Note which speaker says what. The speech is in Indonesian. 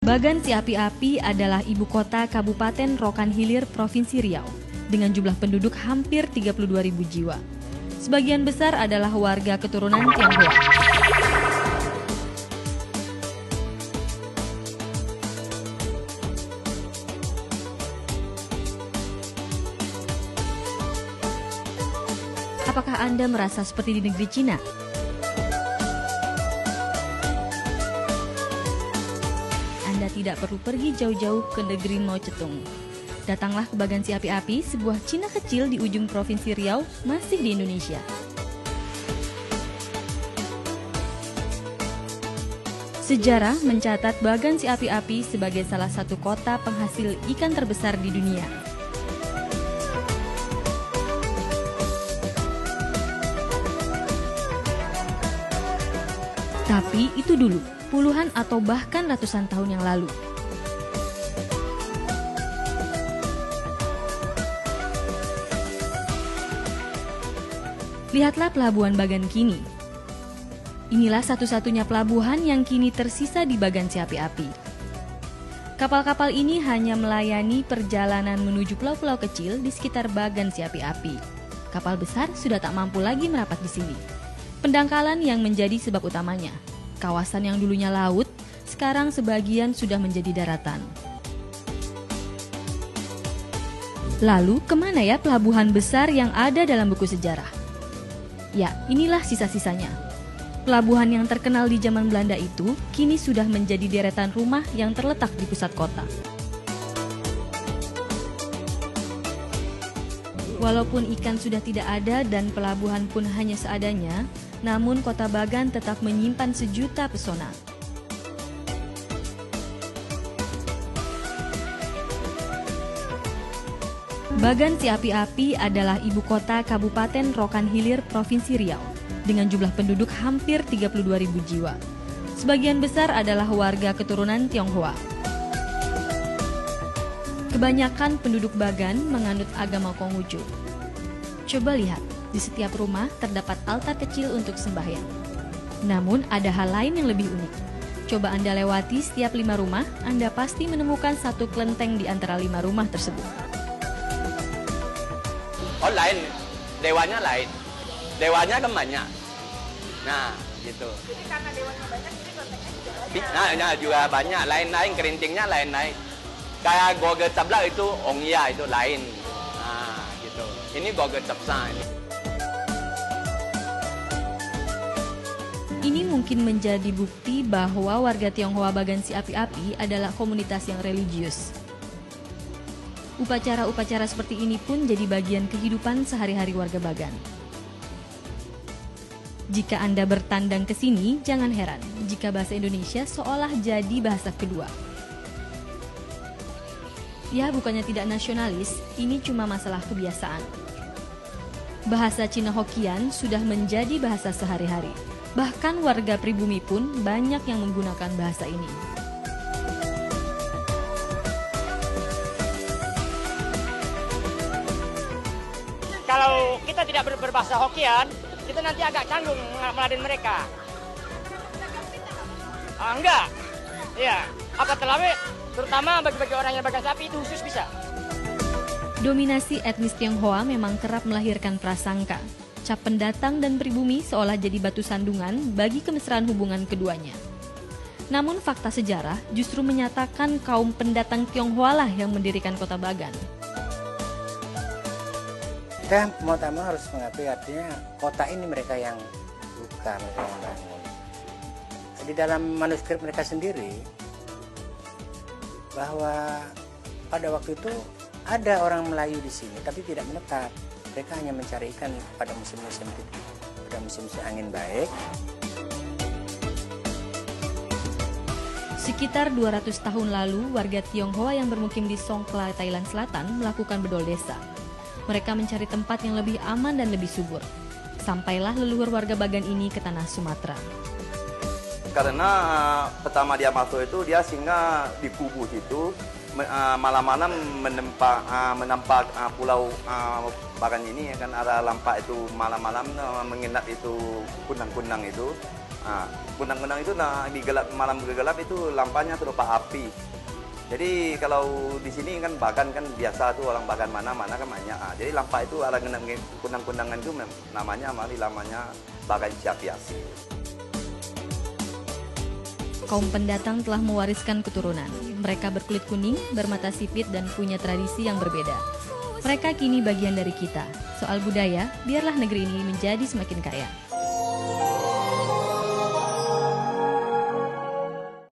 Speaker 1: Bagan Si Api-Api adalah ibu kota Kabupaten Rokan Hilir, Provinsi Riau, dengan jumlah penduduk hampir 32.000 jiwa. Sebagian besar adalah warga keturunan Tionghoa. Apakah Anda merasa seperti di negeri Cina? Anda tidak perlu pergi jauh-jauh ke negeri Mao Zedong. Datanglah ke Bagan Si Api-Api, sebuah Cina kecil di ujung Provinsi Riau, masih di Indonesia. Sejarah mencatat Bagan Si Api-Api sebagai salah satu kota penghasil ikan terbesar di dunia. Tapi itu dulu, puluhan atau bahkan ratusan tahun yang lalu. Lihatlah pelabuhan Bagan kini. Inilah satu-satunya pelabuhan yang kini tersisa di Bagan Si Api-Api. Kapal-kapal ini hanya melayani perjalanan menuju pulau-pulau kecil di sekitar Bagan Si Api-Api. Kapal besar sudah tak mampu lagi merapat di sini. Pendangkalan yang menjadi sebab utamanya. Kawasan yang dulunya laut, sekarang sebagian sudah menjadi daratan. Lalu, kemana ya pelabuhan besar yang ada dalam buku sejarah? Ya, inilah sisa-sisanya. Pelabuhan yang terkenal di zaman Belanda itu, kini sudah menjadi deretan rumah yang terletak di pusat kota. Walaupun ikan sudah tidak ada dan pelabuhan pun hanya seadanya, namun kota Bagan tetap menyimpan sejuta pesona. Bagan Si Api-Api adalah ibu kota Kabupaten Rokan Hilir, Provinsi Riau, dengan jumlah penduduk hampir 32.000 jiwa. Sebagian besar adalah warga keturunan Tionghoa. Kebanyakan penduduk Bagan menganut agama Konghucu. Coba lihat, di setiap rumah terdapat altar kecil untuk sembahyang. Namun ada hal lain yang lebih unik. Coba Anda lewati setiap 5 rumah, Anda pasti menemukan satu kelenteng di antara 5 rumah tersebut.
Speaker 2: Oh lain, dewanya lain. Dewanya kan banyak. Nah, gitu.
Speaker 3: Jadi karena dewanya banyak, jadi kelentengnya juga banyak.
Speaker 2: Nah, juga banyak, lain-lain, kerintingnya lain-lain. Kayak Gogel Cablak itu, Ongya itu lain. Nah, gitu. Ini Gogel Capsa ini.
Speaker 1: Ini mungkin menjadi bukti bahwa warga Tionghoa Bagan Si Api-Api adalah komunitas yang religius. Upacara-upacara seperti ini pun jadi bagian kehidupan sehari-hari warga Bagan. Jika Anda bertandang ke sini, jangan heran jika bahasa Indonesia seolah jadi bahasa kedua. Ya, bukannya tidak nasionalis, ini cuma masalah kebiasaan. Bahasa Cina Hokian sudah menjadi bahasa sehari-hari. Bahkan warga pribumi pun banyak yang menggunakan bahasa ini.
Speaker 4: Kalau kita tidak berbahasa Hokian, kita nanti agak canggung meladen mereka. Enggak. Iya, apa terlalu terutama bagi orang yang Bagan Sapi itu khusus bisa.
Speaker 1: Dominasi etnis Tionghoa memang kerap melahirkan prasangka. Cap pendatang dan pribumi seolah jadi batu sandungan bagi kemesraan hubungan keduanya. Namun fakta sejarah justru menyatakan kaum pendatang Tionghoa lah yang mendirikan kota Bagan.
Speaker 5: Kita pertama harus mengakui artinya kota ini mereka yang buka, mereka yang bangun. Di dalam manuskrip mereka sendiri bahwa pada waktu itu ada orang Melayu di sini tapi tidak menetap. Mereka hanya mencari ikan pada musim-musim itu, pada musim-musim angin baik.
Speaker 1: Sekitar 200 tahun lalu, warga Tionghoa yang bermukim di Songkhla, Thailand Selatan melakukan bedol desa. Mereka mencari tempat yang lebih aman dan lebih subur. Sampailah leluhur warga Bagan ini ke tanah Sumatera.
Speaker 6: Karena pertama dia masuk itu, dia singgah di kubu itu, malam-malam menampak pulau Bagan ini, kan ada lampak itu malam-malam menginap itu kunang-kunang itu. Kunang-kunang itu di malam gelap itu lampanya serupa api. Jadi kalau di sini kan bagan kan biasa tuh orang bagan mana-mana kan banyak. Jadi lampa itu ada kunang-kunangan itu namanya bagan Siapiasi.
Speaker 1: Kaum pendatang telah mewariskan keturunan. Mereka berkulit kuning, bermata sipit, dan punya tradisi yang berbeda. Mereka kini bagian dari kita. Soal budaya, biarlah negeri ini menjadi semakin kaya.